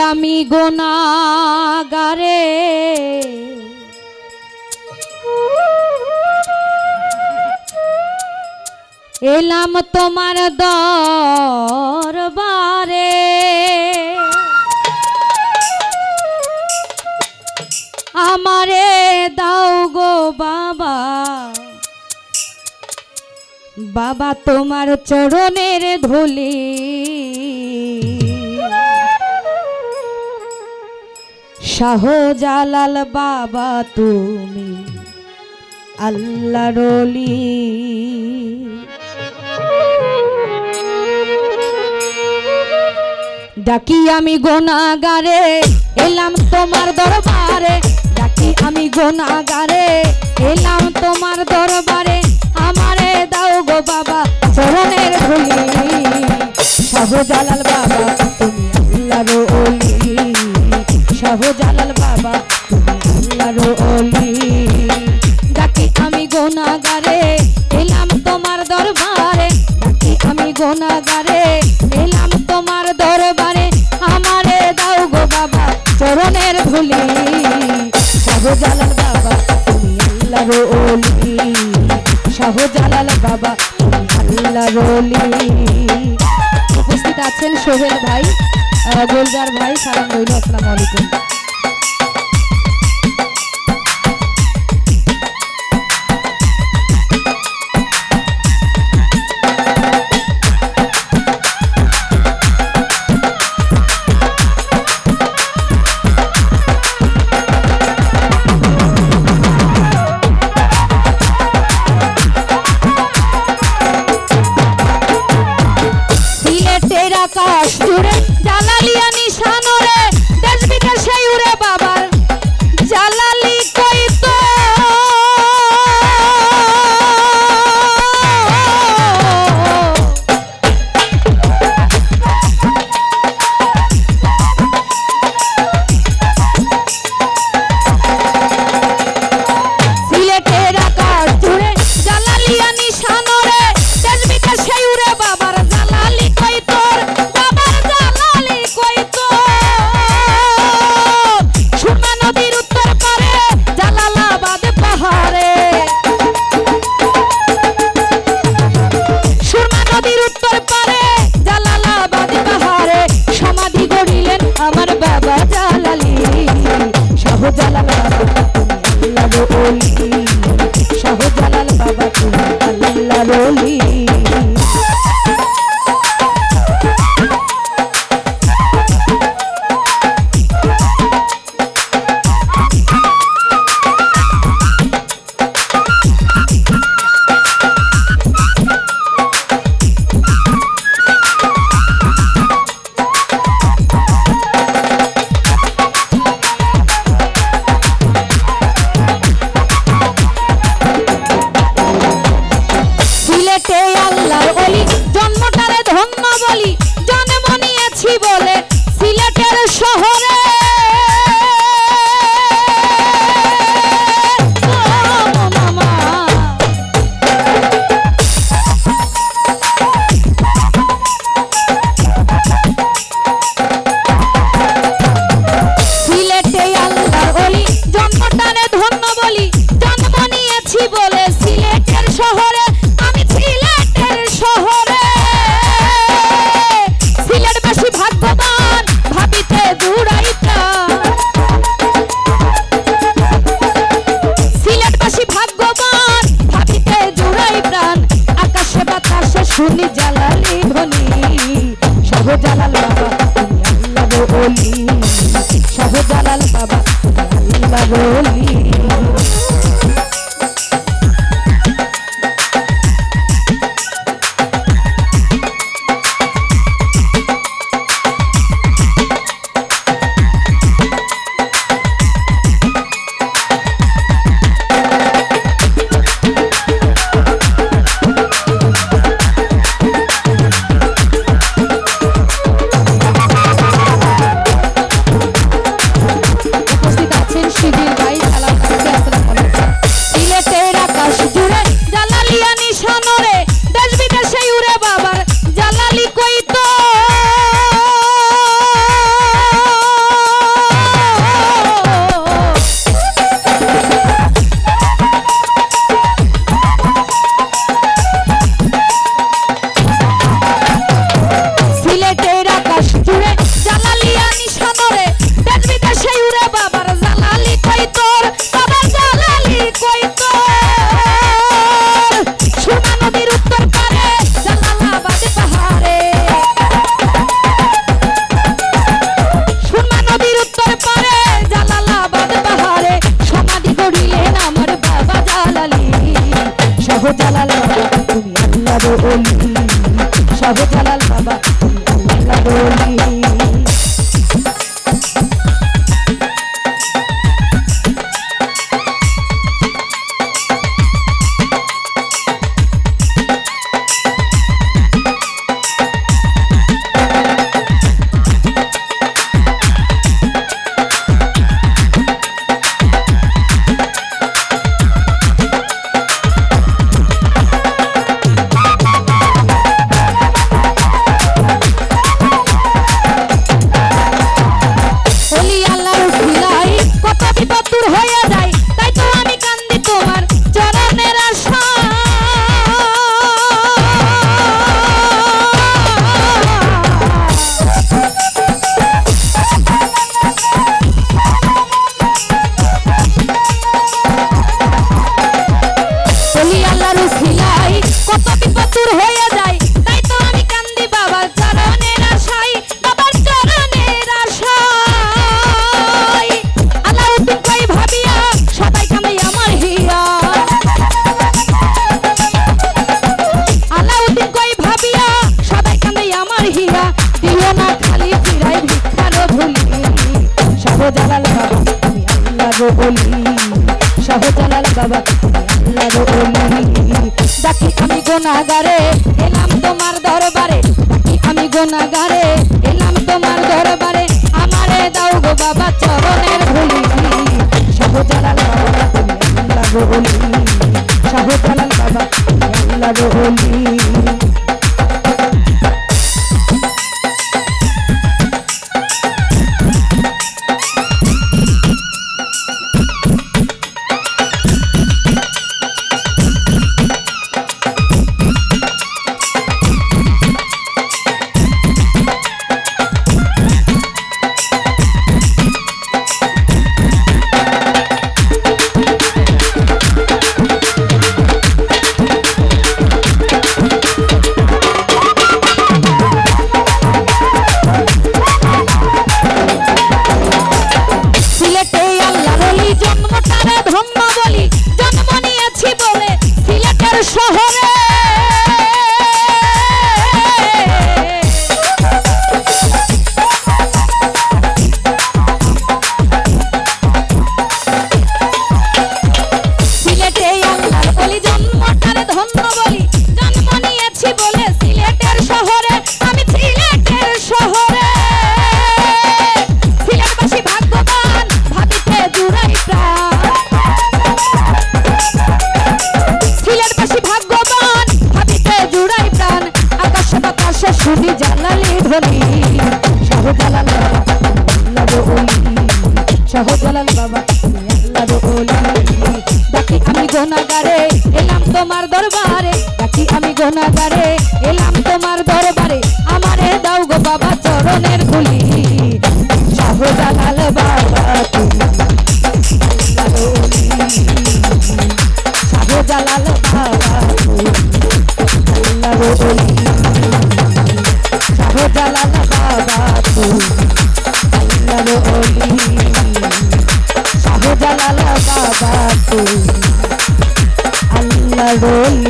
আমি গুনাহগারে এলাম তোমার দরবারে আমারে দাও গো বাবা বাবা তোমার চরণের ধুলি শাহজালাল বাবা তুমি আল্লাহর ওলি ডাকি আমি গুনাহগারে এলাম তোমার দরবারে ডাকি আমি গুনাহগারে এলাম তোমার দরবারে আমারে দাও গো বাবা চরণের ধুলি শাহজালাল বাবা তুমি আল্লাহর ওলি শাহজালাল বাবা তুমি আল্লাহর ওলি ডাকি আমি গুনাহগারে এলাম তোমার দরবারে ডাকি আমি গুনাহগারে এলাম তোমার দরবারে আমারে দাও গো বাবা চরণের ধুলি শাহজালাল বাবা তুমি আল্লাহর ওলি শাহজালাল বাবা তুমি আল্লাহর ওলি উপস্থিত আছেন সোহেল ভাই গোলজার ভাই সালাম রইল আসসালামু আলাইকুম আকাশ জুড়ে জালালিয়া নিশান রে দেশ বিদেশে উড়ে বাবার জালালি কই তো সিলেটের আকাশ জুড়ে জালালিয়া নিশান রে দেশ বিদেশে উড়ে বাবার জালালি কই তো আমার বাবা জালালি শাহজালাল বাবা তুমি আল্লাহর ওলি শাহজালাল বাবা তুমি আল্লাহর ওলি আল্লাহর ওলি জন্মটারে ধন্য বলি জন্ম নিয়েছি বলে সিলেটের শহরে সিলেটে আল্লাহর ওলি জন্মটারে ধন্য বলি জন্ম নিয়েছি বলে সিলেটের শহরে সিলেটবাসী ভাগ্যবান ভাবিতে দূরাই প্রাণ সিলেটবাসী ভাগ্যবান ভাবিতে দূরাই প্রাণ আকাশে বাতাসে শুনি জালালি ধ্বনি শাহজালাল বাবা তুমি আল্লাহর ওলি শাহজালাল বাবা তুমি আল্লাহর ওলি শিবির ভাই শাহজালাল বাবা তুমি আল্লাহর ওলি শাহজালাল বাবা তুমি আল্লাহর ওলি ডাকি আমি গুনাহগারে এলাম তোমার দরবারে ডাকি আমি গুনাহগারে এলাম তোমার দরবারে আমারে দাও গো বাবা চরণের ধুলি শাহজালাল বাবা তুমি আল্লাহর ওলি শাহজালাল বাবা তুমি আল্লাহর ওলি শুনি জালালি ধ্বনি শাহজালাল বাবা শাহজালাল বাবা ডাকি আমি গুনাহগারে এলাম তোমার দরবারে ডাকি আমি গুনাহগারে এলাম তোমার দরবারে আমারে দাও গো বাবা চরণের ধুলি শাহজালাল বাবা শাহজালাল বাবা শাহজালাল বাবা আল্লাহর ওলি শাহজালাল বাবা আল্লাহর ওলি